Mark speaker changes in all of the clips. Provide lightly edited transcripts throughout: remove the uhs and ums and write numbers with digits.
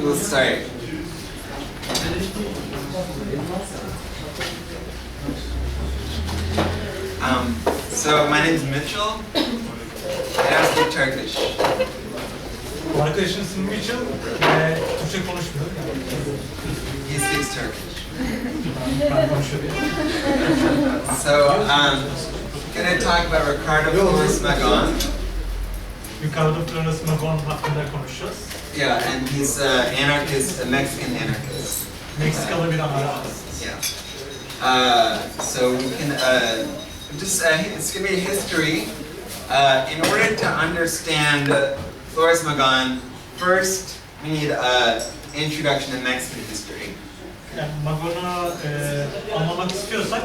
Speaker 1: we'll start. So my name is Mitchell. I speak Turkish.
Speaker 2: Arkadaşın ismi Mitchell. Türkçe konuşmuyor.
Speaker 1: He speaks Turkish.
Speaker 2: Ben konuşuyorum.
Speaker 1: So gonna talk about Ricardo Flores Magón.
Speaker 2: Ricardo Flores Magón hakkında konuşacağız.
Speaker 1: Yeah, and he's an anarchist, a Mexican anarchist.
Speaker 2: Meksikalı bir anarşist.
Speaker 1: Yeah. So we can it's gonna be a history. In order to understand Flores Magón, first we need an introduction to Mexican history.
Speaker 2: Yani Magón'u anlamak istiyorsak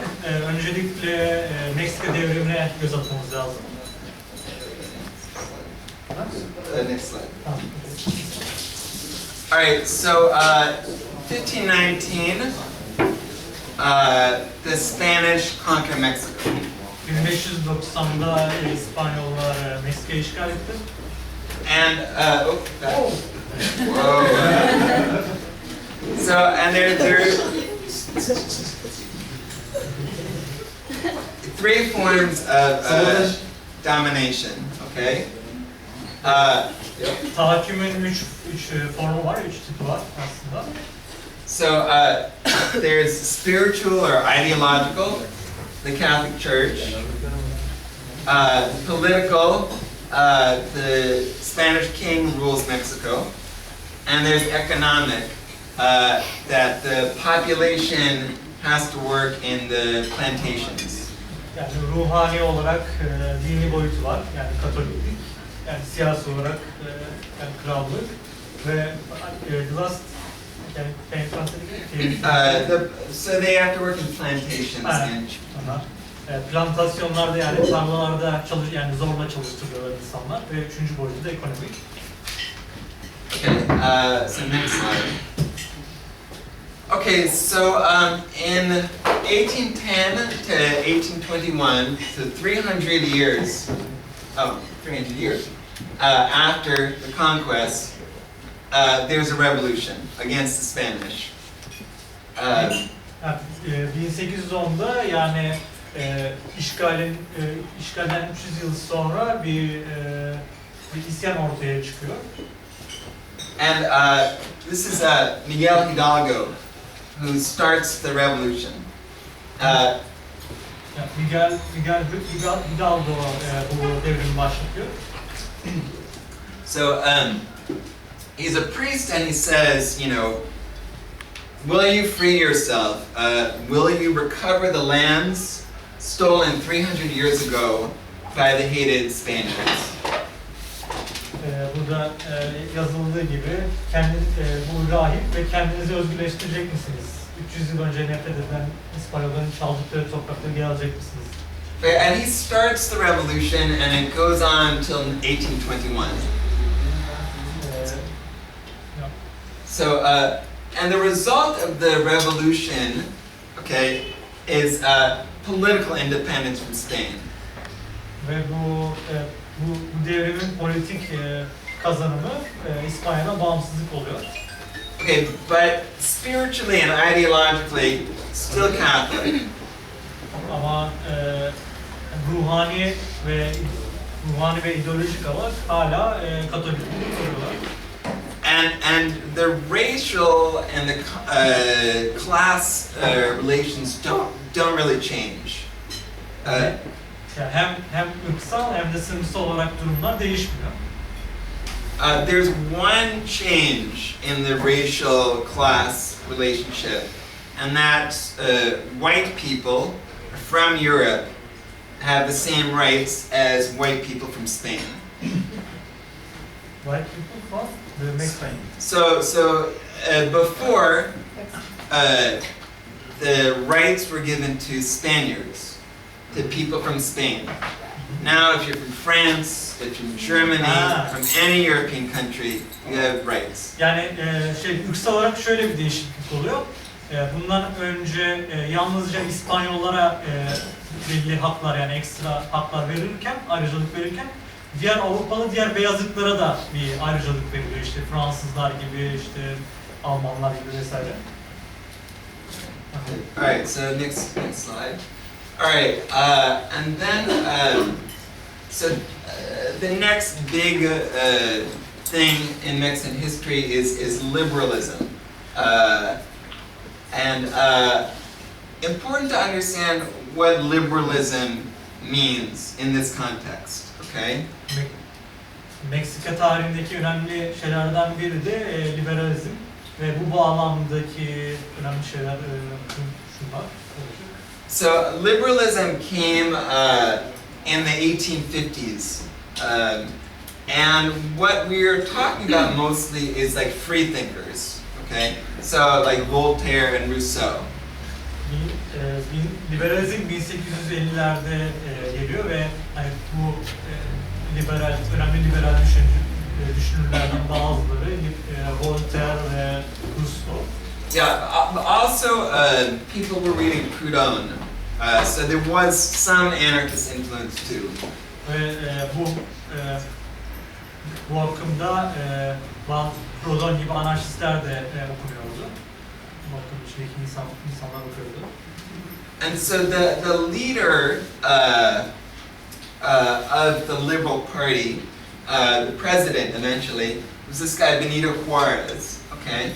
Speaker 2: öncelikle Meksika devrimine göz atmamız lazım.
Speaker 1: Next slide. All right, so 1519, the Spanish conquer Mexico.
Speaker 2: 1590'da İspanyollar Meksika'yı işgal etti.
Speaker 1: And so and there are three forms of domination. Okay.
Speaker 2: Tahakkümün üç formu var, üç tipi var aslında.
Speaker 1: So there's spiritual or ideological, the Catholic Church. Political, the Spanish king rules Mexico. And there's economic, that the population has to work in the plantations.
Speaker 2: Yani ruhani olarak dini boyutu var, yani Katoliklik. Yani siyasi olarak yani krallık ve last yani
Speaker 1: so they have to work in plantations.
Speaker 2: Plantasyonlarda yani tarlalarda yani zorla çalıştırıyorlar insanlar ve üçüncü boyutu da ekonomik.
Speaker 1: Okay, so next slide. Okay, so in 1810 to 1821, so 300 years, 300 years after the conquest, there's a revolution against the Spanish.
Speaker 2: 1810'da yani işgalden 300 yıl sonra bir isyan ortaya çıkıyor.
Speaker 1: And this is Miguel Hidalgo, who starts the revolution.
Speaker 2: Miguel Hidalgo bu devrimi başlatıyor.
Speaker 1: So he's a priest, and he says, you know, will you free yourself? Will you recover the lands stolen 300 years ago by the hated Spaniards?
Speaker 2: Burada yazıldığı gibi bu rahip ve kendinizi özgürleştirecek misiniz? 300 yıl önce nefret edilen İspanyolların çaldıkları toprakları geri alacak mısınız?
Speaker 1: And he starts the revolution, and it goes on till 1821. So, and the result of the revolution, okay, is political independence from Spain.
Speaker 2: Ve bu devrimin politik kazanımı İspanya'dan bağımsızlık oluyor.
Speaker 1: Okay, but spiritually and ideologically, still Catholic.
Speaker 2: Ama ruhani ve ideolojik olarak hala Katolikliği koruyorlar.
Speaker 1: And the racial and the class relations don't really change.
Speaker 2: Yani hem ırksal hem de sınıfsal olarak durumlar değişmiyor.
Speaker 1: There's one change in the racial class relationship, and that's white people from Europe have the same rights as white people from Spain.
Speaker 2: White people from the Mexican.
Speaker 1: So before the rights were given to Spaniards, to people from Spain. Now, if you're from France, if you're from Germany, from any European country, you have rights.
Speaker 2: Yani ırksal olarak şöyle bir değişiklik oluyor. Bundan önce yalnızca İspanyollara belli haklar yani ekstra haklar verirken, ayrıcalık verirken diğer Avrupalı diğer beyazlıklara da bir ayrıcalık veriliyor. İşte Fransızlar gibi, işte Almanlar gibi vesaire.
Speaker 1: Alright, so next slide. Alright, and then, the next big thing in Mexican history is liberalism. And important to understand what liberalism means in this context, okay?
Speaker 2: Meksika tarihindeki önemli şeylerden biri de liberalizm ve bu bağlamdaki önemli şeyler şunlar.
Speaker 1: So liberalism came in the 1850s, and what we're talking about mostly is like free thinkers, okay? So like Voltaire and Rousseau.
Speaker 2: Liberalizm 1850'lerde geliyor ve hani bu önemli liberal düşünürlerden bazıları Voltaire ve Rousseau.
Speaker 1: Yeah, also people were reading Proudhon, so there was some anarchist influence too.
Speaker 2: Ve bu akımda Proudhon gibi anarşistler de okunuyordu. Bu akım içindeki insanlar okuyordu.
Speaker 1: And so the leader of the Liberal Party, the president eventually, was this guy Benito Juarez, okay?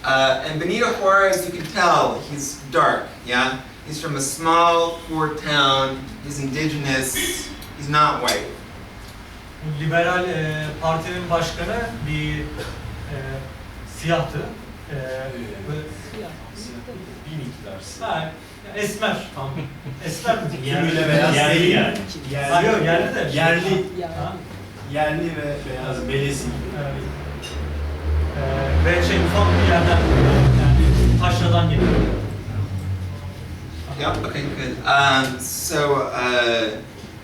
Speaker 1: And Benito Juarez, you can tell, he's dark, yeah? He's from a small, poor town, he's indigenous, he's not white.
Speaker 2: Liberal partinin başkanı bir siyahtı. Esmer. Esmer mi?
Speaker 3: Yerli beyaz
Speaker 2: yerli
Speaker 3: yani.
Speaker 2: Yerli de.
Speaker 3: Yerli ve beyaz melezi.
Speaker 2: Ve ufak bir yerden yani taşradan geliyor.
Speaker 1: Yeah, okay, good.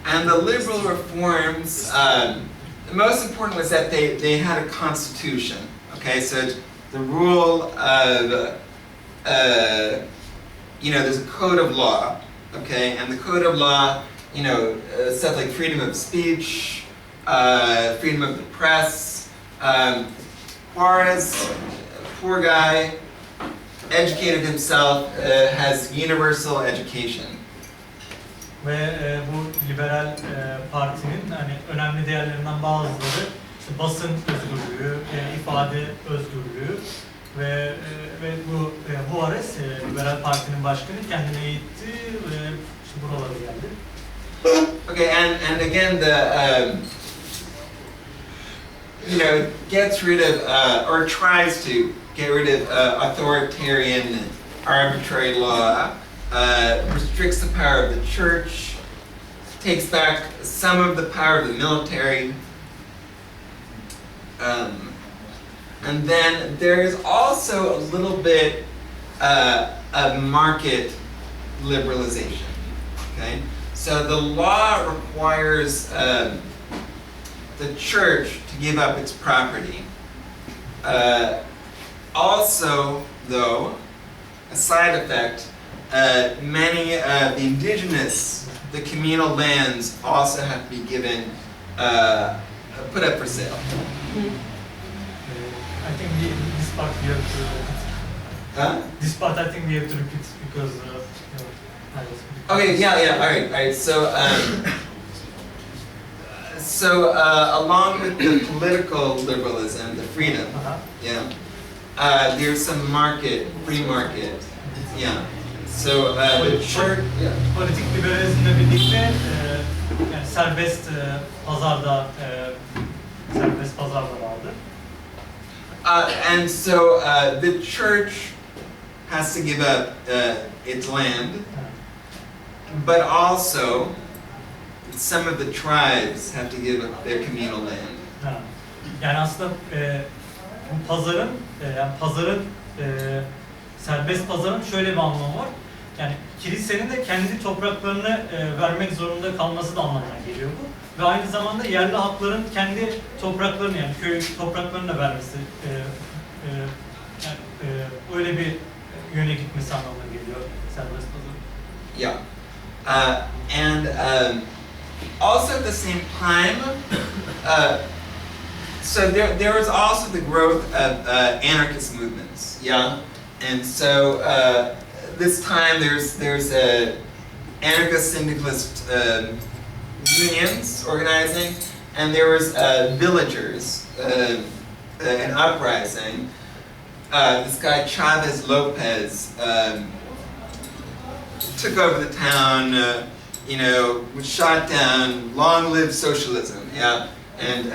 Speaker 1: And the liberal reforms, the most important was that they had a constitution, okay? So the rule of, there's a code of law, okay? And the code of law, stuff like freedom of speech, freedom of the press. Juarez, poor guy, educated himself, has universal education.
Speaker 2: Ve bu liberal partinin hani önemli değerlerinden bazıları işte basın özgürlüğü, ifade özgürlüğü ve bu Juarez liberal partinin başkanı kendini eğitti ve işte buralara geldi.
Speaker 1: Okay, and again gets rid of or tries to get rid of authoritarian, arbitrary law. Restricts the power of the church, takes back some of the power of the military, and then there is also a little bit of market liberalization. Okay, so the law requires the church to give up its property. Also, though, a side effect. Many of the indigenous, the communal lands also have to be given, put up for sale.
Speaker 2: I think this part we have to repeat.
Speaker 1: Huh?
Speaker 2: This part I think we have to repeat because
Speaker 1: Okay, yeah, all right. So, along with the political liberalism, the freedom, there's some free market, yeah. So the church,
Speaker 2: politik liberalizmle birlikte yani serbest pazarda vardı.
Speaker 1: And so the church has to give up its land, but also some of the tribes have to give up their communal land.
Speaker 2: Yani aslında bu pazarın serbest pazarın şöyle bir anlamı var. Yani kilisenin de kendi topraklarını vermek zorunda kalması da anlamına geliyor bu. Ve aynı zamanda yerli halkların kendi topraklarını yani köy topraklarını da vermesi öyle bir yöne gitmesi anlamına geliyor serbest pazarın.
Speaker 1: Yeah. And also at the same time, so there was also the growth of anarchist movements, yeah, and so this time there's anarchist syndicalist unions organizing, and there was villagers, an uprising. This guy Chavez Lopez took over the town, was shot down. Long live socialism, yeah. And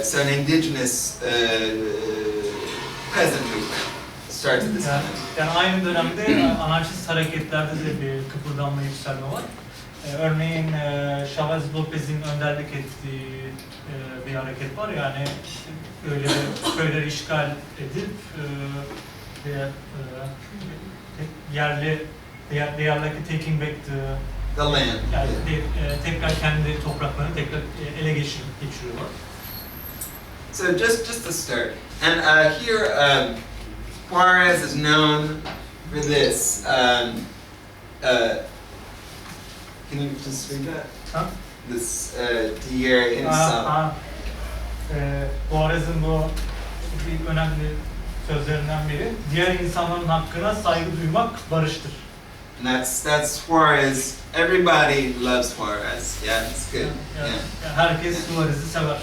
Speaker 1: so an indigenous peasant movement starts at this time.
Speaker 2: Yani aynı dönemde anarşist hareketlerde de bir kıpırdanma, yükselme var. Örneğin Chavez Lopez'in önderlik ettiği bir hareket var. Yani böyle köyleri işgal edip they are like taking back
Speaker 1: The land.
Speaker 2: Yani tekrar kendi topraklarını tekrar ele geçiriyorlar.
Speaker 1: So just to start, and here Juarez is known for this. Can you just read that?
Speaker 2: Huh?
Speaker 1: This diğer insan.
Speaker 2: Juarez'in bu bir önemli sözlerinden biri. Diğer insanların hakkına saygı duymak barıştır.
Speaker 1: And that's Juarez. Everybody loves Juarez. Yeah, it's good. Yeah.
Speaker 2: Herkes Juarez'i sever.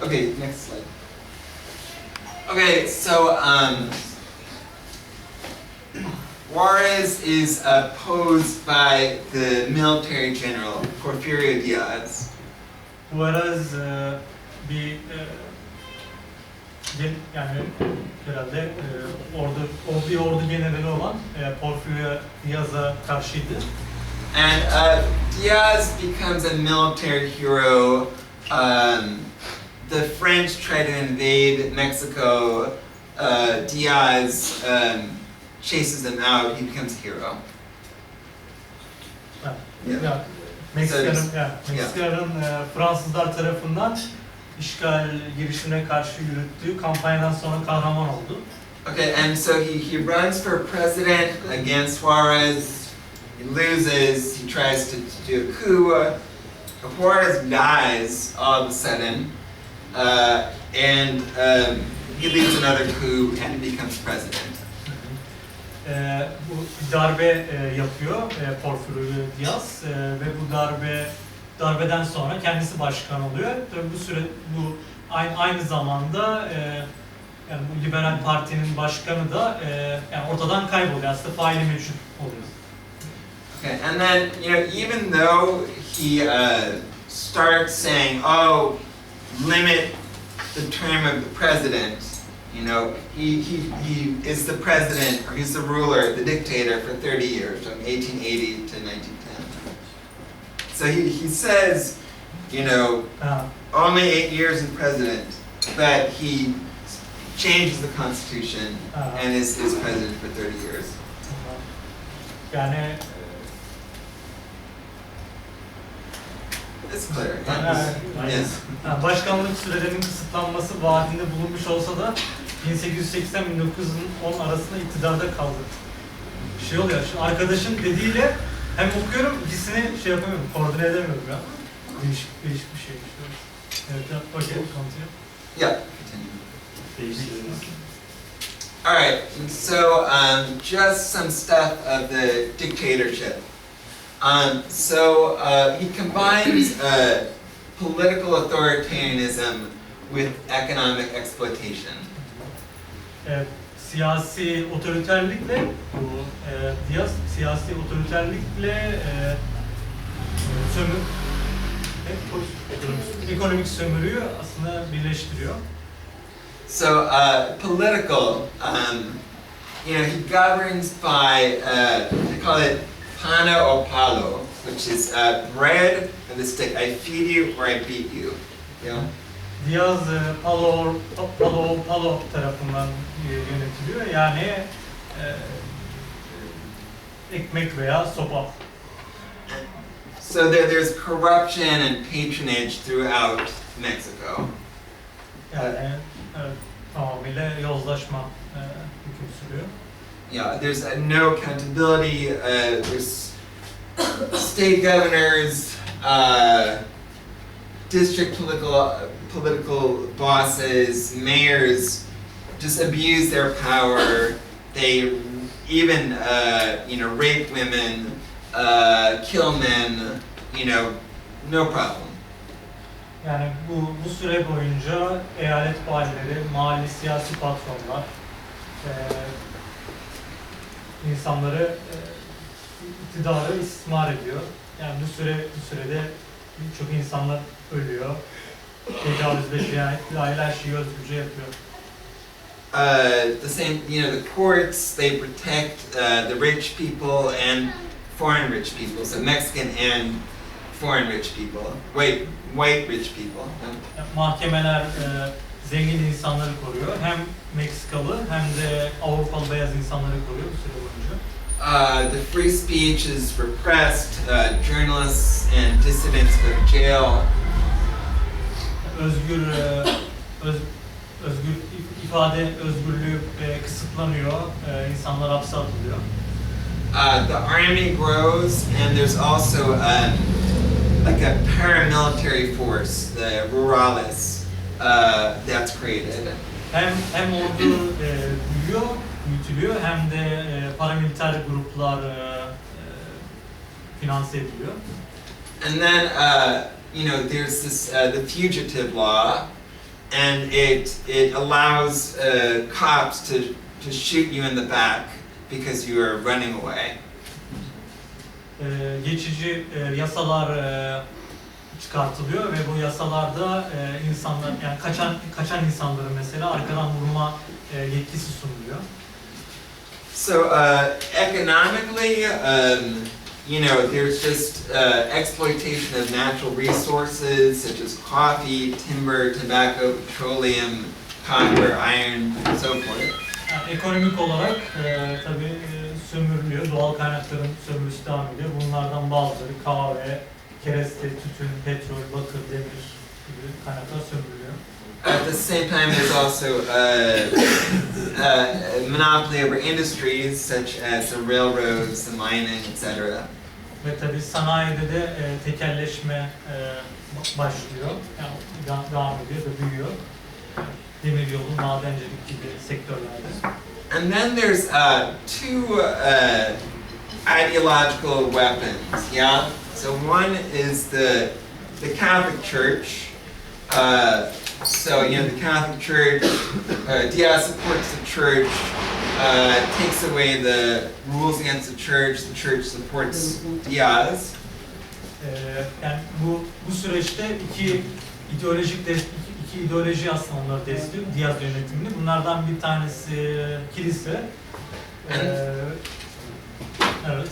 Speaker 1: Okay, next slide. Okay, so Juarez is opposed by the military general Porfirio Diaz.
Speaker 2: Juarez bir yani herhalde ordu generali olan Porfirio Diaz'a karşıydı.
Speaker 1: And Diaz becomes a military hero. The French try to invade Mexico. Diaz chases them out. He becomes a hero.
Speaker 2: Yeah. Meksika'nın Fransızlar tarafından işgal girişimine karşı yürüttüğü kampanyadan sonra kahraman oldu.
Speaker 1: Okay, and so he runs for president against Juarez. He loses. He tries to do a coup. Juarez dies all of a sudden, and he leads another coup and becomes president.
Speaker 2: Bu darbe yapıyor Porfirio Diaz ve bu darbeden sonra kendisi başkan oluyor. Tabii bu aynı zamanda yani bu Liberal Parti'nin başkanı da yani ortadan kayboluyor. Aslında faili meçhul oluyor.
Speaker 1: Okay, and then even though he starts saying, "Oh, limit the term of the president," he is the president, or he's the ruler, the dictator for 30 years, from 1880 to 1910. So he says, only 8 years in president, but he changes the constitution and is president for 30 years.
Speaker 2: Yani
Speaker 1: It's clear.
Speaker 2: Yes. Başkanlık sürelerinin kısıtlanması vaadinde bulunmuş olsa da 1880-1910 arasında iktidarda kaldı. Şey oluyor, şu arkadaşın dediğiyle hem okuyorum, ikisini şey yapamıyorum, koordine edemiyorum ya. Değişik bir şey. Evet, okay, continue.
Speaker 1: Yeah, continue. Alright, so just some stuff of the dictatorship. He combines political authoritarianism with economic exploitation.
Speaker 2: Siyasi otoriterlikle Diaz siyasi otoriterlikle ekonomik sömürüyü aslında birleştiriyor.
Speaker 1: So political, he governs by they call it Pana o palo, which is bread and the stick. I feed you or I beat you.
Speaker 2: Diaz palo tarafından yönetiliyor. Yani ekmek veya sopa.
Speaker 1: So there's corruption and patronage throughout Mexico.
Speaker 2: Yani tamamıyla yozlaşma hüküm sürüyor.
Speaker 1: Yeah, there's no accountability. There's state governors district political bosses, mayors, just abuse their power. They even, rape women, kill men, no problem.
Speaker 2: Yani bu süre boyunca eyalet valileri, mahalli siyasi patronlar insanları iktidarı istismar ediyor. Yani bu sürede birçok insanlar ölüyor. Tecavüz ve cinayet, her şeyi özgürce yapıyor.
Speaker 1: The same, the courts, they protect the rich people and foreign rich people, so Mexican and foreign rich people, white rich people.
Speaker 2: Mahkemeler zengin insanları koruyor. Hem Meksikalı hem de Avrupalı beyaz insanları koruyor bu süre boyunca.
Speaker 1: The free speech is repressed, journalists and dissidents go to jail.
Speaker 2: Özgür ifade özgürlüğü kısıtlanıyor, insanlar hapse atılıyor.
Speaker 1: The army grows, and there's also like a paramilitary force, the rurales, that's created.
Speaker 2: Hem ordu büyütülüyor hem de paramiliter gruplar finanse ediliyor.
Speaker 1: And then there's this the fugitive law, and it allows cops to shoot you in the back because you are running away.
Speaker 2: Geçici yasalar çıkartılıyor ve bu yasalarda insanlar, yani kaçan insanları mesela arkadan vurma yetkisi sunuluyor.
Speaker 1: So economically, there's just exploitation of natural resources such as coffee, timber, tobacco, petroleum, copper, iron, and so forth.
Speaker 2: Yani ekonomik olarak tabii sömürülüyor, doğal kaynakların sömürüsü devam ediyor. Bunlardan bazıları kahve, kereste, tütün, petrol, bakır, demir gibi kaynaklar sömürülüyor.
Speaker 1: At the same time, there's also a monopoly over industries such as the railroads, the mining, etc.
Speaker 2: Ve tabii sanayide de tekelleşme başlıyor, yani devam ediyor ve büyüyor. Demiryolu, madencilik gibi sektörlerde.
Speaker 1: And then there's two ideological weapons, yeah? So one is the Catholic Church. So the Catholic Church, Diaz supports the Church, takes away the rules against the Church supports Diaz.
Speaker 2: Yani bu süreçte iki ideoloji aslında onları destekliyor, Diaz yönetimini. Bunlardan bir tanesi kilise. Evet.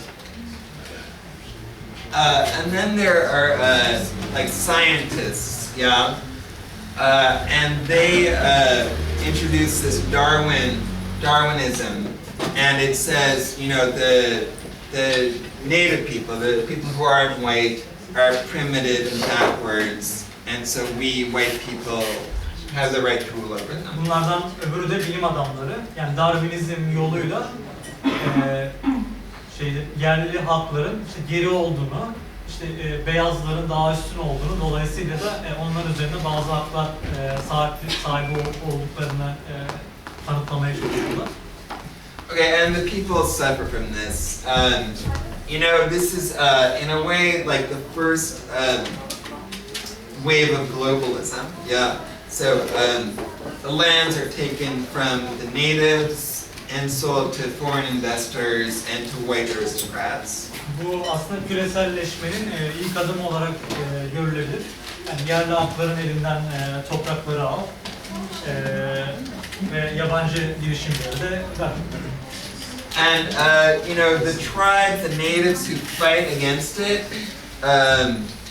Speaker 1: And then there are like scientists, yeah, and they introduce this Darwinism, and it says, the native people, the people who aren't white, are primitive and backwards, and so we white people have the right to rule over them.
Speaker 2: Bunlardan öbürü de bilim adamları, yani Darwinizm yoluyla yerli halkların geri olduğunu, beyazların daha üstün olduğunu, dolayısıyla da onlar üzerinde bazı haklar sahibi olduklarını kanıtlamaya çalışıyorlar.
Speaker 1: Okay, and the people suffer from this. This is in a way like the first wave of globalism. Yeah. So the lands are taken from the natives and sold to foreign investors and to white aristocrats.
Speaker 2: Bu aslında küreselleşmenin ilk adımı olarak görülebilir. Yani yerli halkların elinden toprakları al ve yabancı girişimleri de ver.
Speaker 1: And the tribes, the natives who fight against it,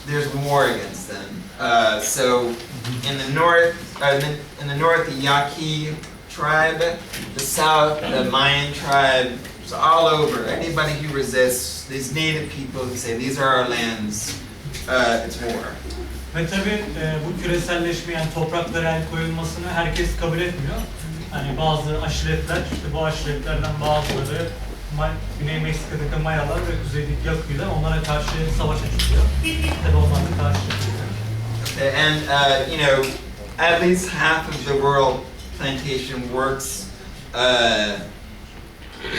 Speaker 1: there's war against them. So in the north, the Yaqui tribe, the south, the Mayan tribe, it's all over. Anybody who resists, these native people who say these are our lands, it's war.
Speaker 2: Ve tabii bu küreselleşme, yani topraklara el koyulmasını herkes kabul etmiyor. Hani bazı aşiretler, bu aşiretlerden bazıları Güney Meksika'daki Mayalar ve kuzeydeki Yakuyla onlara karşı savaş açılıyor. Tabii onlar da karşı çıkıyor.
Speaker 1: And you know, at least half of the world plantation works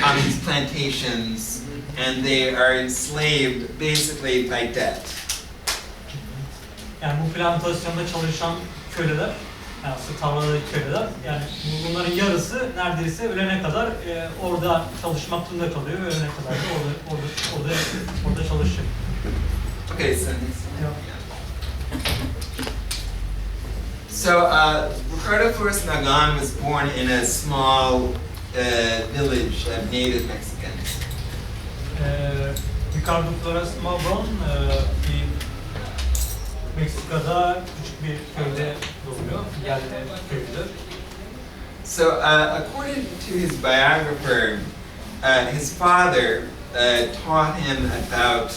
Speaker 1: on these plantations, and they are enslaved basically by debt.
Speaker 2: Yani bu plantasyonda çalışan köleler, yani aslında tarladaki köleler, yani bunların yarısı neredeyse ölene kadar orada çalışmak zorunda kalıyor ve ölene kadar da orada çalışıyor.
Speaker 1: Okay, so Ricardo Flores Magón was born in a small village of native Mexicans.
Speaker 2: Ricardo Flores Magón Meksika'da küçük bir köyde doğuyor, yerli köylü.
Speaker 1: So, according to his biographer, his father taught him about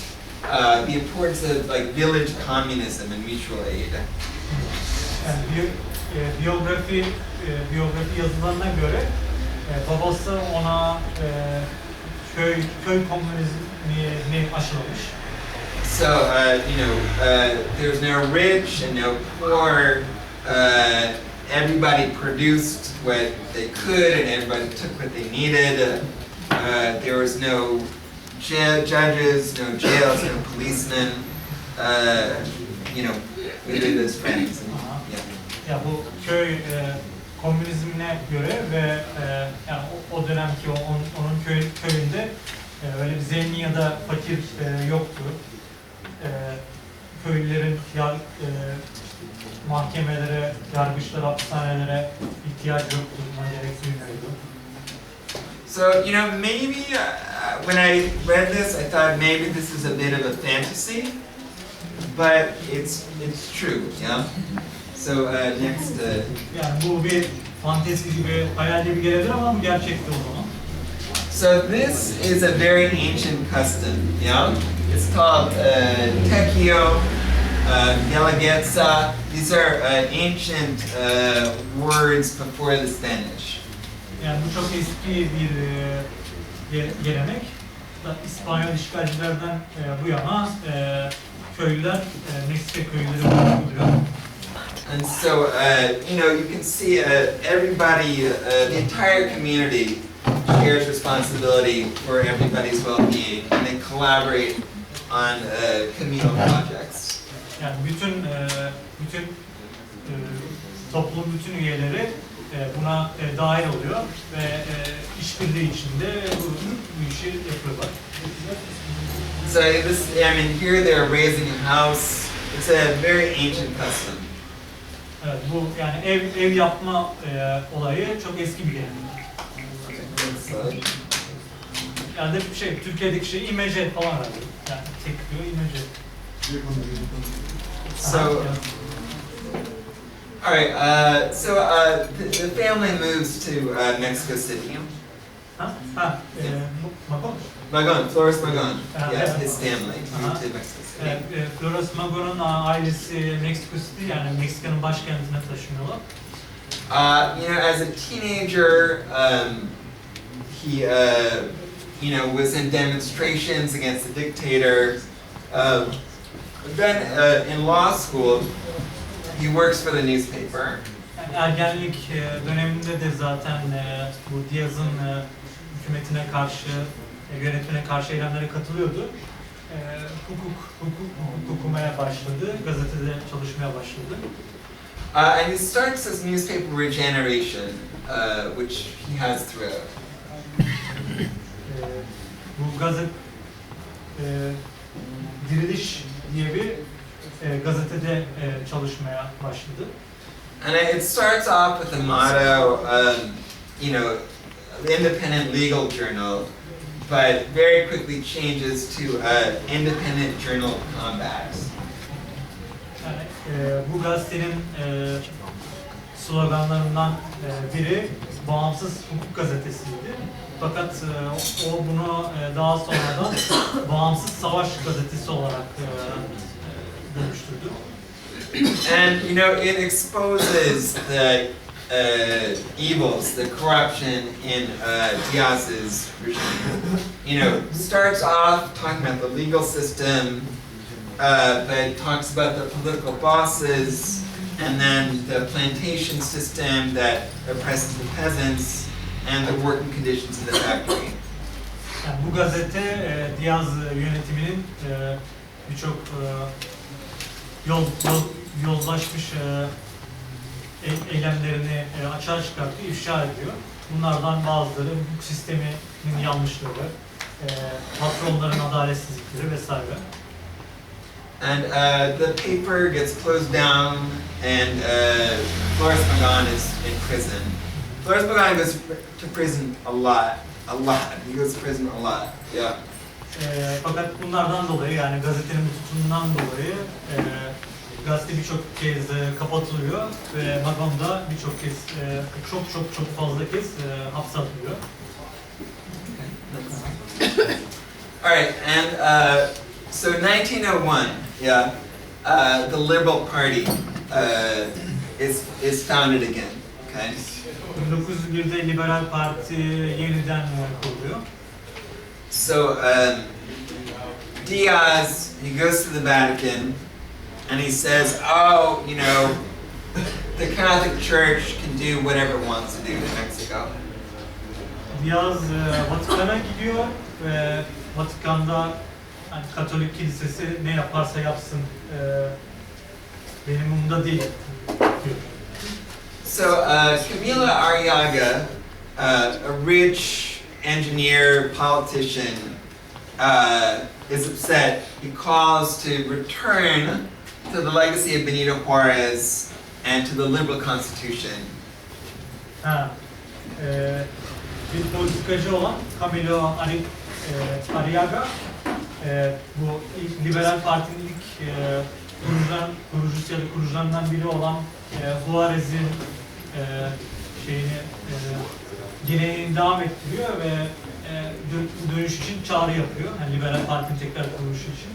Speaker 1: the importance of like village communism and mutual aid.
Speaker 2: Yani biyografi yazılarına göre babası ona köy komünizmini aşılamış.
Speaker 1: So, you know, there was no rich and no poor. Everybody produced what they could, and everybody took what they needed. There was no judges, no jails, no policemen. You know, we lived as friends. And, yeah.
Speaker 2: Ya bu köy komünizmine göre ve yani o dönemki onun köyünde öyle bir zengin ya da fakir yoktu. Köylülerin mahkemelere, yargıçlara, hapishanelere ihtiyaç yoktu, buna gereksinmiyordu.
Speaker 1: So, you know, maybe when I read this, I thought maybe this is a bit of a fantasy, but it's true, yeah. So next.
Speaker 2: Yani bu bir fantezi gibi, hayal gibi gelebilir ama bu gerçekti o zaman.
Speaker 1: So this is a very ancient custom, yeah. It's called tequio, guelaguetza. These are ancient words before the Spanish.
Speaker 2: Yani bu çok eski bir gelenek. İspanyol işgalcilerden bu yana köylüler, Meksika köylüleri uyguluyor.
Speaker 1: And so, you know, you can see everybody, the entire community shares responsibility for everybody's well-being, and they collaborate on communal projects.
Speaker 2: Yani bütün toplum bütün üyeleri buna dahil oluyor ve işbirliği içinde bu işi yapıyorlar.
Speaker 1: So this, I mean, here they're raising a house. It's a very ancient custom.
Speaker 2: Evet, bu yani ev yapma olayı çok eski bir gelenek. Yani de Türkiye'deki şey imece falan herhalde. Yani tekliyor imece.
Speaker 1: So, all right. The family moves to Mexico City.
Speaker 2: Magón.
Speaker 1: Magón, Flores Magón. Yes, his family moved to Mexico City.
Speaker 2: Flores Magón'un ailesi Meksiko City, yani Meksika'nın başkentine taşınıyorlar.
Speaker 1: You know, as a teenager, he, you know, was in demonstrations against the dictator. Then in law school, he works for the newspaper.
Speaker 2: Yani ergenlik döneminde de zaten bu Diaz'ın hükümetine karşı, yönetimine karşı eylemlere katılıyordu. Hukuk okumaya başladı, gazetede çalışmaya başladı.
Speaker 1: And he starts this newspaper regeneration, which he has throughout.
Speaker 2: Bu Diriliş diye bir gazetede çalışmaya başladı.
Speaker 1: And it starts off with a motto, you know, independent legal journal, but very quickly changes to independent journal combat.
Speaker 2: Yani, bu gazetenin sloganlarından biri bağımsız hukuk gazetesiydi. Fakat o bunu daha sonradan bağımsız savaş gazetesi olarak dönüştürdü.
Speaker 1: And you know, it exposes the evils, the corruption in Diaz's regime. You know, starts off talking about the legal system, but talks about the political bosses, and then the plantation system that oppresses the peasants, and the working conditions in the factory.
Speaker 2: Yani bu gazete Diaz yönetiminin birçok yozlaşmış eylemlerini açığa çıkartıyor, ifşa ediyor. Bunlardan bazıları hukuk sisteminin yanlışları, patronların adaletsizlikleri vesaire.
Speaker 1: And the paper gets closed down, and Flores Magón is in prison. Flores Magón goes to prison a lot. He goes to prison a lot. Yeah.
Speaker 2: Fakat bunlardan dolayı, yani gazetenin bu tutumundan dolayı gazete birçok kez kapatılıyor ve Magón da birçok kez, çok fazla kez hapse atılıyor.
Speaker 1: Alright, and so 1901, yeah, the Liberal Party is founded again, okay?
Speaker 2: 1901'de Liberal Parti yeniden kuruluyor.
Speaker 1: So Diaz, he goes to the Vatican and he says, oh, you know, the Catholic Church can do whatever it wants to do in Mexico.
Speaker 2: Diaz Vatikan'a gidiyor ve Vatikan'da yani Katolik Kilisesi ne yaparsa yapsın benim umurumda değil diyor.
Speaker 1: So Camila Arriaga, a rich engineer, politician, is upset. He calls to return to the legacy of Benito Juarez and to the liberal constitution.
Speaker 2: Bir politikacı olan Camilo Arriaga, bu Liberal Parti'nin ilk kurucusu ya da kurucularından biri olan Juarez'in geleneğini devam ettiriyor ve dönüş için çağrı yapıyor. Yani Liberal Parti'nin tekrar kuruluşu için.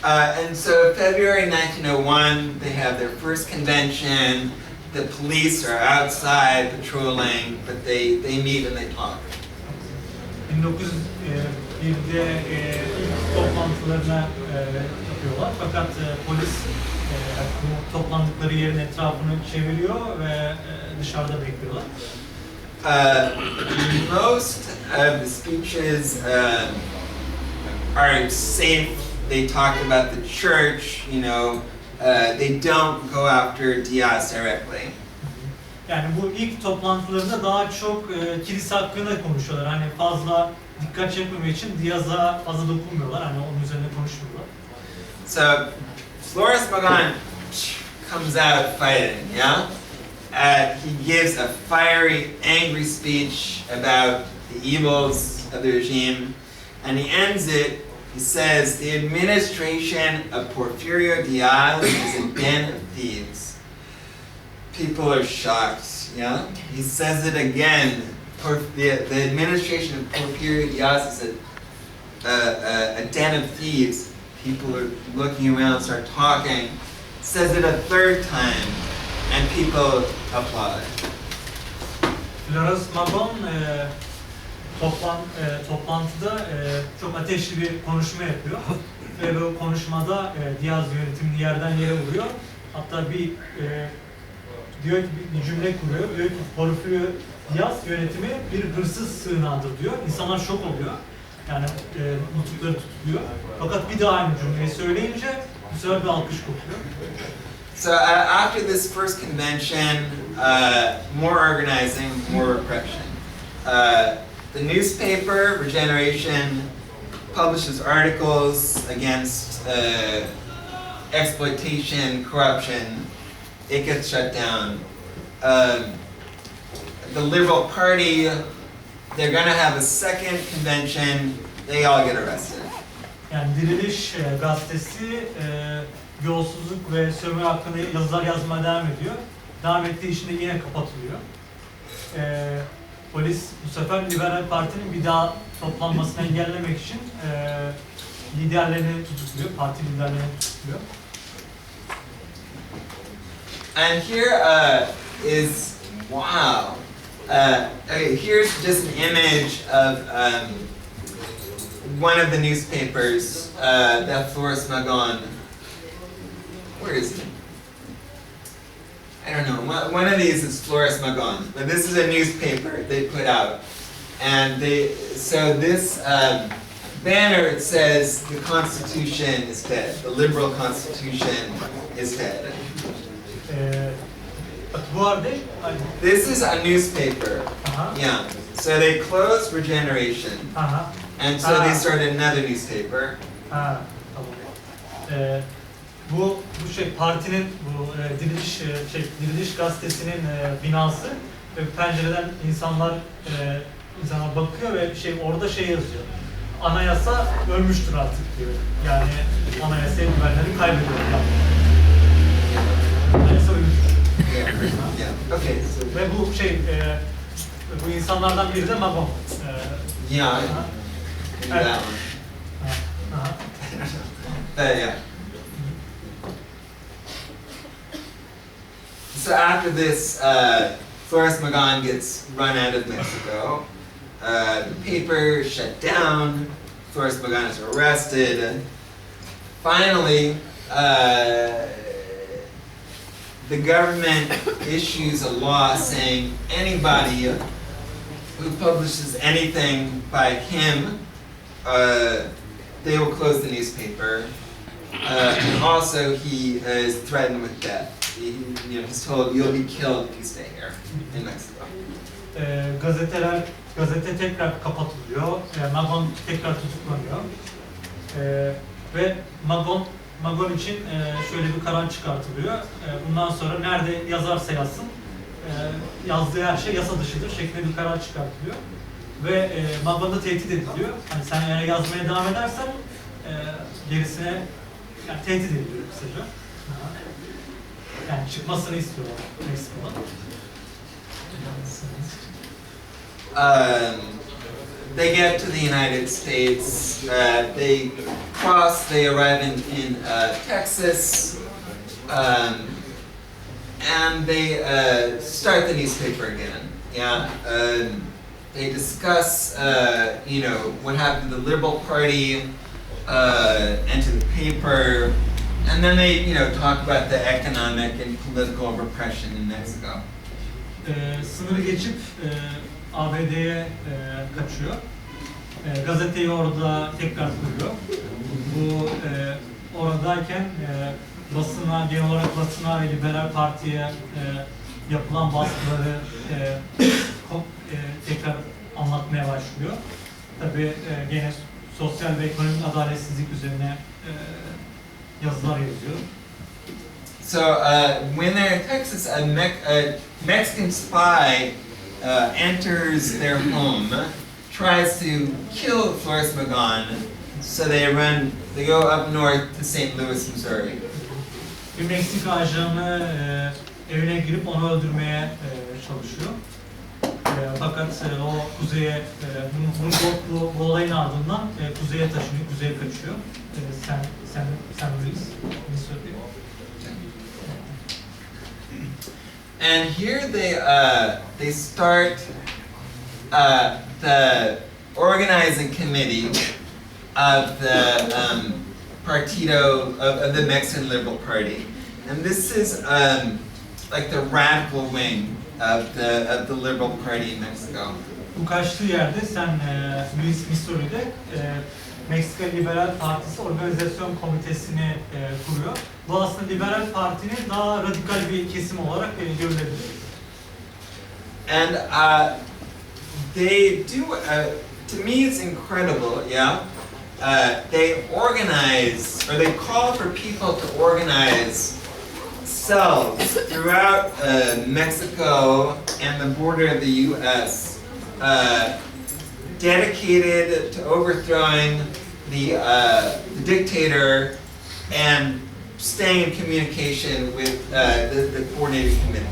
Speaker 1: And so February 1901, they have their first convention. The police are outside patrolling, but they meet and they talk.
Speaker 2: 1901'de ilk toplantılarına yapıyorlar fakat polis bu toplandıkları yerin etrafını çeviriyor ve dışarıda bekliyorlar.
Speaker 1: Most of the speeches are safe. They talk about the church, you know. They don't go after Diaz directly.
Speaker 2: Yani bu ilk toplantılarında daha çok kilise hakkında konuşuyorlar. Hani fazla dikkat çekmemek için Diaz'a fazla dokunmuyorlar. Hani onun üzerine konuşmuyorlar.
Speaker 1: So Flores Magón comes out fighting, yeah? He gives a fiery, angry speech about the evils of the regime, and he ends it. He says, the administration of Porfirio Diaz is a den of thieves. People are shocked, yeah? He says it again. The administration of Porfirio Diaz is a den of thieves. People are looking around, start talking. Says it a third time, and people applaud.
Speaker 2: Flores Magón toplantıda çok ateşli bir konuşma yapıyor ve bu konuşmada Diaz yönetimini yerden yere vuruyor. Hatta diyor ki bir cümle kuruyor. Diyor ki Porfirio Diaz yönetimi bir hırsız sığınağıdır diyor. İnsanlar şok oluyor. Yani nutukları tutuluyor. Fakat bir daha aynı cümleyi söyleyince bu sefer bir alkış kopuyor.
Speaker 1: So after this first convention, more organizing, more repression. The newspaper, Regeneration, publishes articles against exploitation, corruption. It gets shut down. The Liberal Party, they're going to have a second convention. They all get arrested.
Speaker 2: Yani Diriliş gazetesi yolsuzluk ve sömürü hakkında yazılar yazmaya devam ediyor. Devam ettiği için de yine kapatılıyor. Polis bu sefer Liberal Parti'nin bir daha toplanmasını engellemek için liderlerini tutukluyor, parti liderlerini tutukluyor.
Speaker 1: And here is Wow. Okay, here's just an image of one of the newspapers that Flores Magón. Where is it? I don't know. One of these is Flores Magón, but this is a newspaper they put out, and this banner, it says the Constitution is dead. The liberal Constitution is dead.
Speaker 2: Bu arada
Speaker 1: This is a newspaper.
Speaker 2: aha,
Speaker 1: Yeah. So they closed Regeneration,
Speaker 2: aha,
Speaker 1: and so they started another newspaper.
Speaker 2: ha, tamam. Bu partinin Diriliş gazetesinin binası ve pencereden insanlar bakıyor ve orada yazıyor. Anayasa ölmüştür artık diyor. Yani anayasaya güvenleri kaybediyor. Anayasa ölmüştür.
Speaker 1: Yeah. Okay. So,
Speaker 2: Ve bu insanlardan biri de Magón.
Speaker 1: yeah.
Speaker 2: Aha.
Speaker 1: Maybe that one.
Speaker 2: Aha.
Speaker 1: Yeah. So after this, Flores Magón gets run out of Mexico. The paper shut down. Flores Magón is arrested. Finally, the government issues a law saying anybody who publishes anything by him, they will close the newspaper. And also, he is threatened with death. He's told you'll be killed if you stay here in Mexico.
Speaker 2: Gazete tekrar kapatılıyor. Magón tekrar tutuklanıyor. Ve Magón için şöyle bir karar çıkartılıyor. Bundan sonra nerede yazarsa yazsın, yazdığı her şey yasa dışıdır şeklinde bir karar çıkartılıyor. Ve Magón da tehdit ediliyor. Hani sen eğer yazmaya devam edersen gerisine tehdit ediliyor kısaca. Yani çıkmasını istiyorlar Meksika'dan.
Speaker 1: They get to the United States. They cross. They arrive in Texas, and they start the newspaper again. Yeah. They discuss, what happened to the Liberal Party and to the paper, and then they, talk about the economic and political repression in Mexico.
Speaker 2: Sınırı geçip ABD'ye kaçıyor. Gazeteyi orada tekrar kuruyor. Bu oradayken genel olarak basına ve Liberal Parti'ye yapılan baskıları tekrar anlatmaya başlıyor. Tabii gene sosyal ve ekonomik adaletsizlik üzerine yazılar yazıyor.
Speaker 1: So when they're in Texas, a Mexican spy enters their home, tries to kill Flores Magón, so they go up north to St. Louis, Missouri.
Speaker 2: Bir Meksika ajanı evine girip onu öldürmeye çalışıyor. Fakat o kuzeye, bu olayın ardından kuzeye taşınıyor, kuzeye kaçıyor. St. Louis, Missouri.
Speaker 1: And here they start the organizing committee of the Partido of the Mexican Liberal Party, and this is like the radical wing of the Liberal Party in Mexico.
Speaker 2: Bu kaçtığı yerde St. Louis, Missouri'de Meksika Liberal Partisi Organizasyon Komitesi'ni kuruyor. Bu aslında Liberal Parti'nin daha radikal bir kesim olarak görülebilir.
Speaker 1: And they do, to me it's incredible, yeah? They organize, or they call for people to organize cells throughout Mexico and the border of the U.S. Dedicated to overthrowing the dictator and staying in communication with the coordinating committee.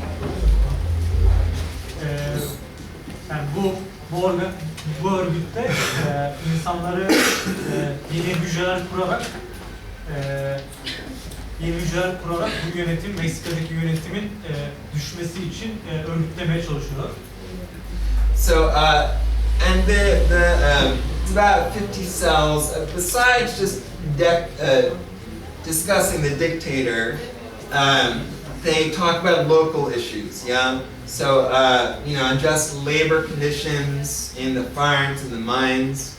Speaker 2: Yani bu örgütte insanları yeni hücreler kurarak yeni hücreler kurarak bu yönetim, Meksika'daki yönetimin düşmesi için örgütlemeye çalışıyorlar.
Speaker 1: So, and it's about 50 cells. Besides just discussing the dictator, they talk about local issues, yeah? So, unjust labor conditions in the farms and the mines,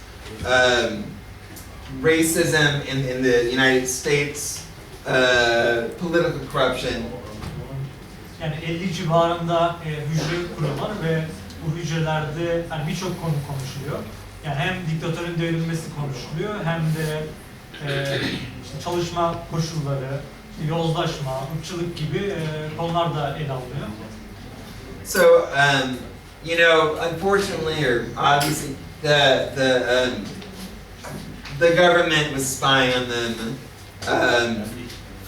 Speaker 1: racism in the United States, political corruption.
Speaker 2: Yani 50 civarında hücre kuruyorlar ve bu hücrelerde yani birçok konu konuşuluyor. Yani hem diktatörün devrilmesi konuşuluyor hem de işte çalışma koşulları, işte yozlaşma, ırkçılık gibi konular da ele alınıyor.
Speaker 1: So, unfortunately or obviously, the government was spying on them.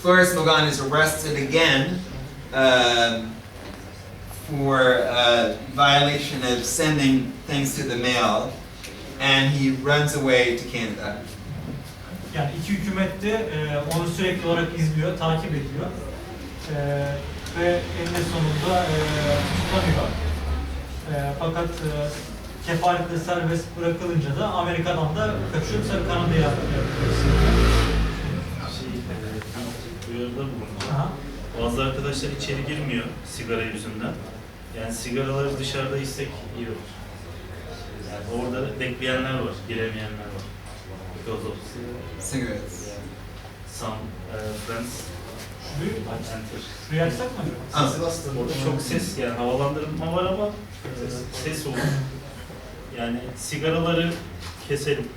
Speaker 1: Flores Magón is arrested again for violation of sending things to the mail, and he runs away to Canada.
Speaker 2: Yani iki hükümet de onu sürekli olarak izliyor, takip ediyor ve eninde sonunda tutuklanıyor. Fakat kefaletle serbest bırakılınca da Amerika'dan da kaçıyor, sonra Kanada'ya
Speaker 4: Uyarıda bulunacağım. Bazı arkadaşlar içeri girmiyor sigara yüzünden. Yani sigaraları dışarıda içsek iyi olur. Yani orada bekleyenler var, giremeyenler var. Because of
Speaker 1: Cigarettes.
Speaker 4: some friends enter.
Speaker 2: Şuraya açsak mı acaba?
Speaker 4: Orada çok ses, yani havalandırma var ama ses olur. Yani sigaraları keselim.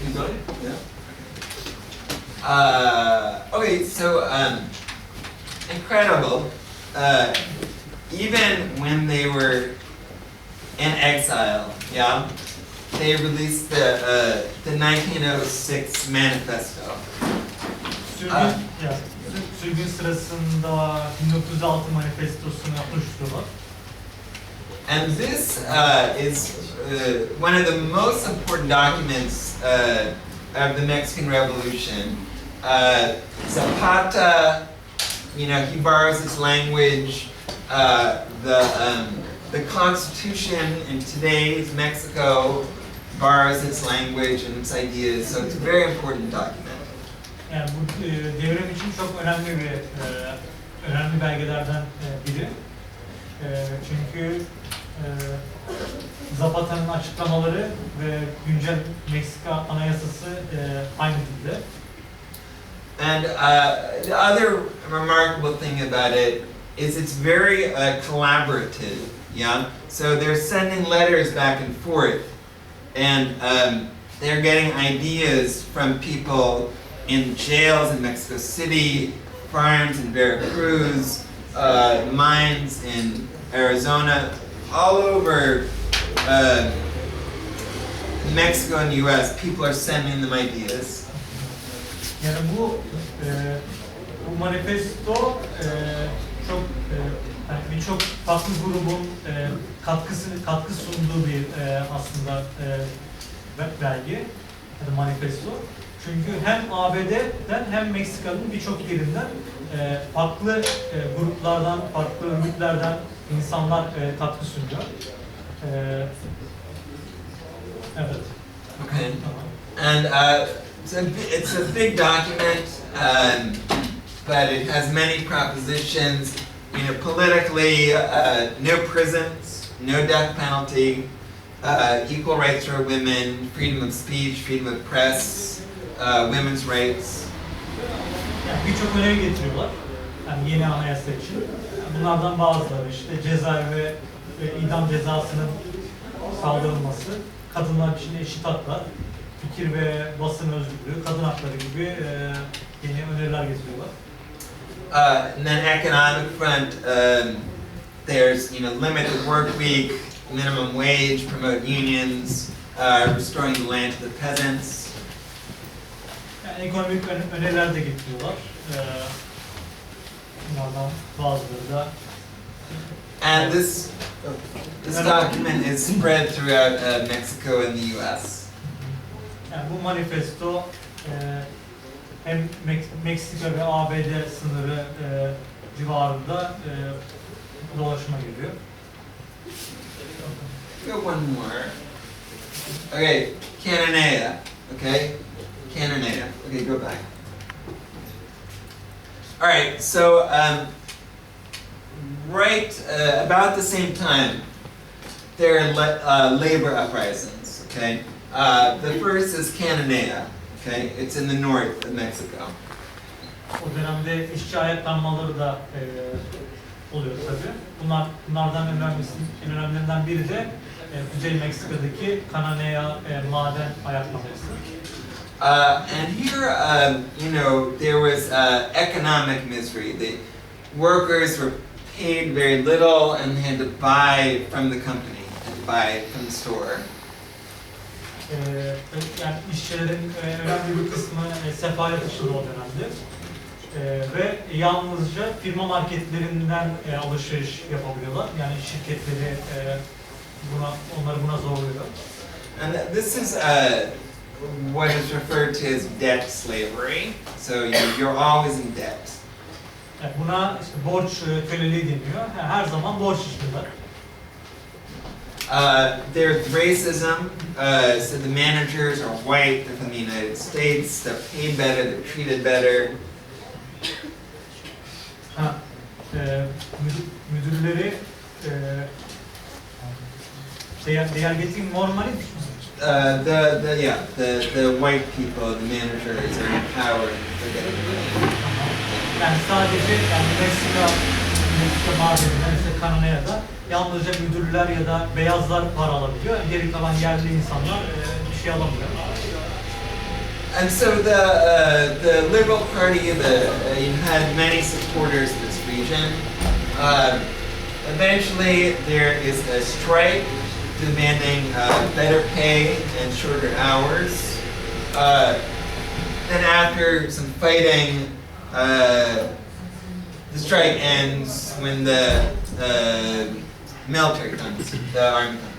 Speaker 1: You got it? Yeah. Okay, so incredible. Even when they were in exile, yeah, they released the 1906 manifesto.
Speaker 2: Sürgün sırasında 1906 manifestosunu oluşturuyorlar.
Speaker 1: And this is one of the most important documents of the Mexican Revolution. Zapata, he borrows his language. The Constitution in today's Mexico borrows its language and its ideas, so it's a very important document.
Speaker 2: Yani bu devrim için çok önemli belgelerden biri. Çünkü Zapata'nın açıklamaları ve güncel Meksika Anayasası aynı dilde.
Speaker 1: And the other remarkable thing about it is it's very collaborative, yeah? So they're sending letters back and forth, and they're getting ideas from people in jails in Mexico City, farms in Veracruz, mines in Arizona, all over Mexico and US, people are sending them ideas.
Speaker 2: Yani bu manifesto çok birçok farklı grubun katkı sunduğu bir aslında belge ya da manifesto. Çünkü hem ABD'den hem Meksika'nın birçok yerinden farklı gruplardan, farklı örgütlerden insanlar katkı sunuyor. Evet.
Speaker 1: Okay. And it's a big document, but it has many propositions. Politically, no prisons, no death penalty, equal rights for women, freedom of speech, freedom of press, women's rights.
Speaker 2: Yani birçok öneri getiriyorlar. Yani yeni anayasa için. Bunlardan bazıları işte cezaevi ve idam cezasının kaldırılması, kadınlar için eşit haklar, fikir ve basın özgürlüğü, kadın hakları gibi yeni öneriler getiriyorlar.
Speaker 1: And then economic front, there's limited work week, minimum wage, promote unions, restoring the land to the peasants.
Speaker 2: Yani ekonomik öneriler de getiriyorlar. Bunlardan bazıları da.
Speaker 1: And this This document is spread throughout Mexico and the U.S.
Speaker 2: Yani bu manifesto hem Meksika ve ABD sınırı civarında dolaşıma geliyor.
Speaker 1: Go one more. Okay, Cananea. Okay, Cananea. Okay, go back. All right, so right about the same time, there are labor uprisings. Okay, the first is Cananea. Okay, it's in the north of Mexico.
Speaker 2: O dönemde işçi ayaklanmaları da oluyor tabii. Bunlardan en önemlilerinden biri de Kuzey Meksika'daki Cananea maden ayaklanması.
Speaker 1: And here, you know, there was economic misery. The workers were paid very little and they had to buy from the company, had to buy from the store.
Speaker 2: Yani işçilerin önemli bir kısmı sefalet içinde o dönemde. Ve yalnızca firma marketlerinden alışveriş yapabiliyorlar. Yani şirketleri onları buna zorluyor.
Speaker 1: And this is what is referred to as debt slavery. So you're always in debt.
Speaker 2: Yani buna işte borç köleliği deniyor. Yani her zaman borç işliyorlar.
Speaker 1: There's racism. So the managers are white. They're from the United States. They're paid better. They're treated better.
Speaker 2: Müdürleri they are getting more money.
Speaker 1: The white people, the managers are empowered. They're getting money.
Speaker 2: Yani sadece Meksika madeninde, işte Cananea'da yalnızca müdürler ya da beyazlar para alabiliyor. Geri kalan yerli insanlar bir şey alamıyor.
Speaker 1: And so the Liberal Party had many supporters in this region. Eventually, there is a strike demanding better pay and shorter hours. Then after some fighting, the strike ends when the military comes, the army comes.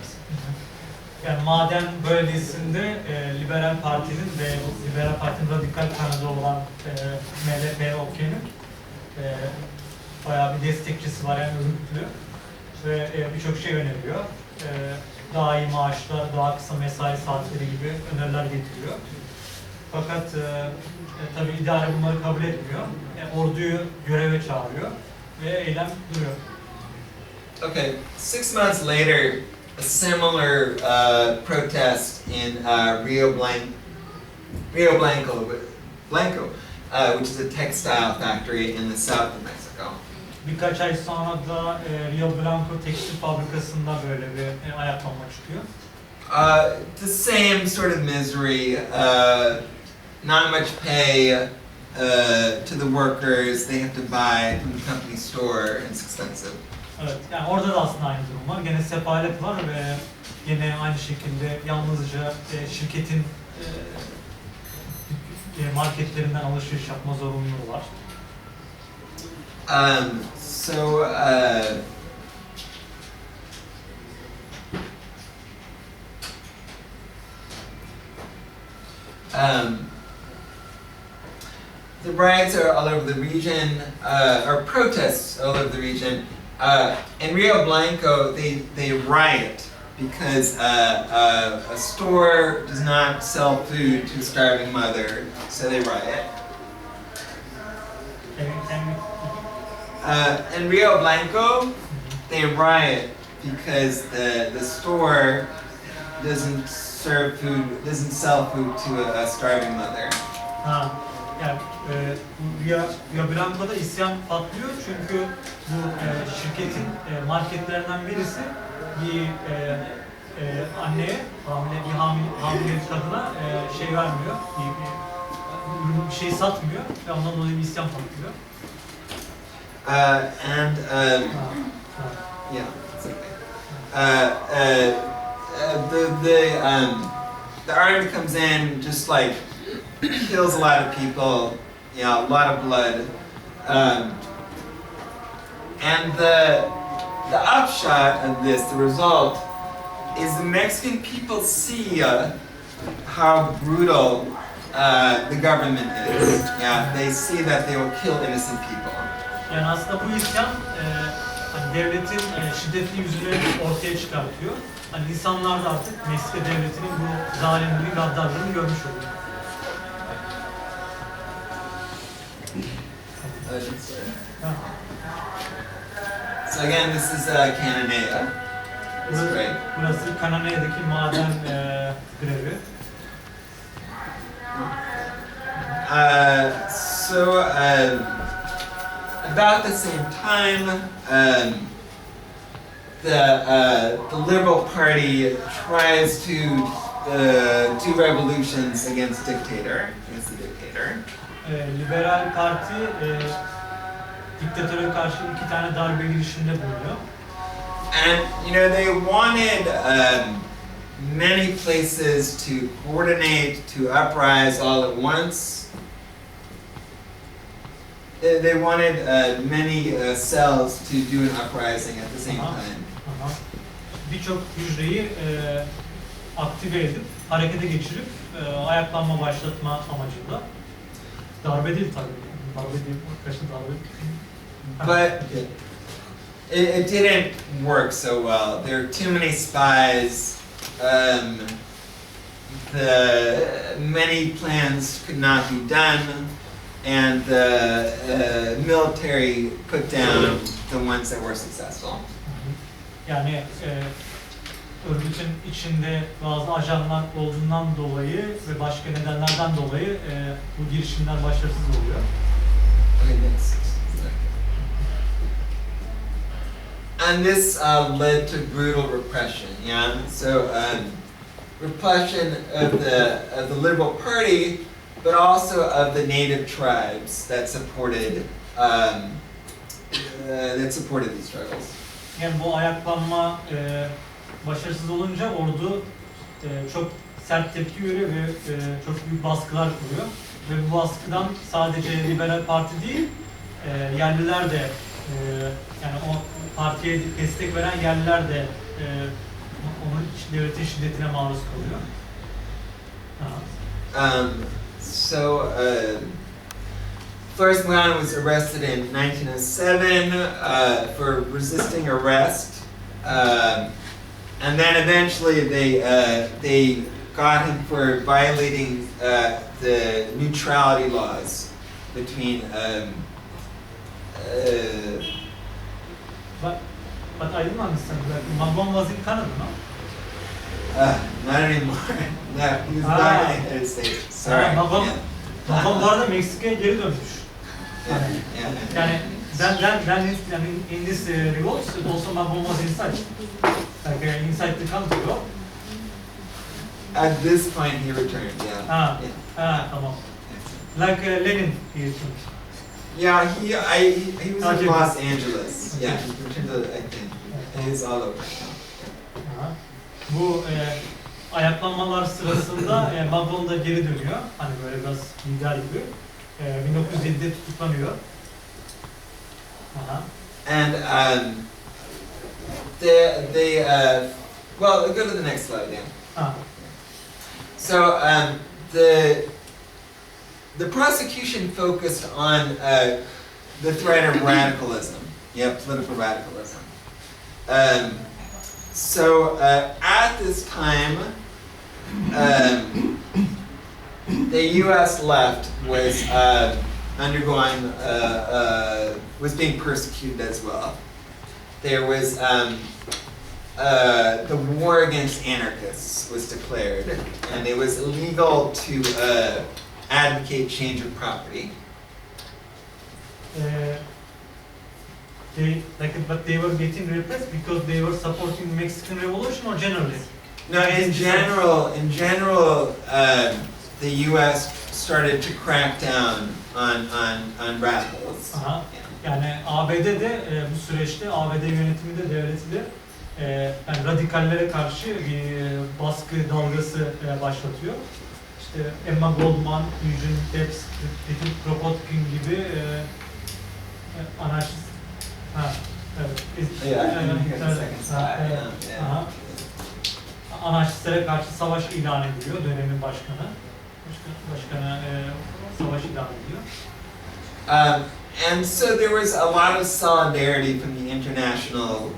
Speaker 2: Yani maden bölgesinde Liberal Parti'nin ve Liberal Parti'nin radikal kanadı olan MLP-OK'nin bayağı bir destekçisi var, yani örgütlü ve birçok şey öneriyor. Daha iyi maaşlar, daha kısa mesai saatleri gibi öneriler getiriyor. Fakat tabii idare bunları kabul etmiyor. Orduyu göreve çağırıyor ve eylem duruyor.
Speaker 1: Okay, 6 months later, a similar protest in Rio Blanco, which is a textile factory in the south of Mexico.
Speaker 2: Birkaç ay sonra da Rio Blanco tekstil fabrikasında böyle bir ayaklanma çıkıyor.
Speaker 1: The same sort of misery, not much pay to the workers. They have to buy from the company store, and it's expensive.
Speaker 2: Evet, yani orada da aslında aynı durum var. Gene sefalet var ve yine aynı şekilde yalnızca şirketin marketlerinden alışveriş yapma zorunluluğu var.
Speaker 1: The riots are all over the region, or protests all over the region. In Rio Blanco, they riot because a store does not sell food to a starving mother, so they riot. In Rio Blanco, they riot because the store doesn't sell food to a starving mother.
Speaker 2: Yani Rio Blanco'da isyan patlıyor çünkü bu şirketin marketlerinden birisi bir anneye, hamile bir kadına şey vermiyor, bir şey satmıyor ve ondan dolayı bir isyan patlıyor.
Speaker 1: Yeah, it's okay. The army comes in, just like kills a lot of people, you know, a lot of blood, and the upshot of this, the result, is the Mexican people see how brutal the government is. Yeah, they see that they will kill innocent people.
Speaker 2: Yani aslında bu isyan hani devletin şiddetli yüzünü ortaya çıkartıyor. Hani insanlar da artık Meksika devletinin bu zalimliği, gaddarlığını görmüş oluyor.
Speaker 1: So again, this is Cananea. It's great.
Speaker 2: Burası Kananea'daki maden grevi.
Speaker 1: So about the same time, the Liberal Party tries to do revolutions against the dictator.
Speaker 2: Liberal Parti diktatöre karşı 2 tane darbe girişiminde bulunuyor.
Speaker 1: And you know they wanted many places to coordinate, to uprise all at once. They wanted many cells to do an uprising at the same time.
Speaker 2: Birçok hücreyi aktive edip, harekete geçirip ayaklanma başlatma amacıyla. Darbe değil tabii. Darbe değil, kaçın darbe.
Speaker 1: But it didn't work so well. There are too many spies. Many plans could not be done, and the military put down the ones that were successful.
Speaker 2: Yani örgütün içinde bazı ajanlar olduğundan dolayı ve başka nedenlerden dolayı bu girişimler başarısız oluyor.
Speaker 1: Okay, next. And this led to brutal repression. Yeah, so repression of the Liberal Party, but also of the native tribes that supported these struggles.
Speaker 2: Yani bu ayaklanma başarısız olunca ordu çok sert tepki veriyor ve çok büyük baskılar kuruyor. Ve bu baskıdan sadece Liberal Parti değil, yerliler de yani o partiye destek veren yerliler de onun devletin şiddetine maruz kalıyor.
Speaker 1: Flores Magón was arrested in 1907 for resisting arrest, and then eventually they got him for violating the neutrality laws between.
Speaker 2: But I didn't understand that Magón was in Canada, no?
Speaker 1: Not anymore. No, he was not in the United States. Sorry.
Speaker 2: Magón bu arada Meksika'ya geri dönmüş. Yani then in this revolt also Magón was inside, like inside the country, no?
Speaker 1: At this point, he returned. Yeah.
Speaker 2: Tamam. Like Lenin, he returned.
Speaker 1: Yeah, he was in Los Angeles. Yeah, he returned to, I think. And he's all over.
Speaker 2: Bu ayaklanmalar sırasında Magón da geri dönüyor. Hani böyle biraz lider gibi. 1907'de tutuklanıyor.
Speaker 1: And well, go to the next slide, Dan. So the prosecution focused on the threat of radicalism, political radicalism. So at this time, the U.S. left was was being persecuted as well. There was the war against anarchists was declared, and it was illegal to advocate change of property.
Speaker 2: But they were getting repressed because they were supporting the Mexican Revolution, or generally?
Speaker 1: No, in general, the U.S. started to crack down on radicals.
Speaker 2: Yani ABD'de bu süreçte ABD yönetimi de devleti de yani radikallere karşı bir baskı dalgası başlatıyor. İşte Emma Goldman, Eugene Debs, Kropotkin gibi anarşist. Evet.
Speaker 1: Yeah,
Speaker 2: Evet,
Speaker 1: you got the
Speaker 2: evet.
Speaker 1: second slide.
Speaker 2: Evet.
Speaker 1: Yeah.
Speaker 2: Aha. Anarşistlere karşı savaş ilan ediliyor dönemin başkanı. Başkanı savaş ilan ediyor.
Speaker 1: And so there was a lot of solidarity from the international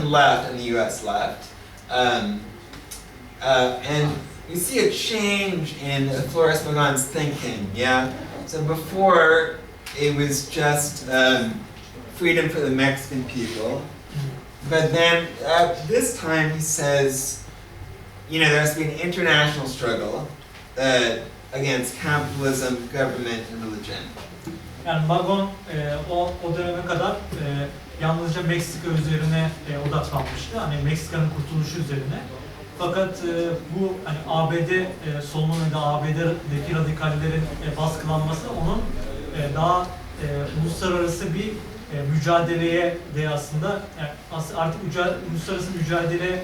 Speaker 1: left and the U.S. left. And you see a change in Flores Magón's thinking, yeah? So before, it was just freedom for the Mexican people. But then at this time he says, you know, there has to be an international struggle against capitalism, government, and religion.
Speaker 2: Yani Magón o döneme kadar yalnızca Meksika üzerine odaklanmıştı. Hani Meksika'nın kurtuluşu üzerine. Fakat bu hani ABD solunumuyla ABD'deki radikallerin baskılanması onun daha uluslararası bir mücadeleye de aslında yani artık uluslararası mücadele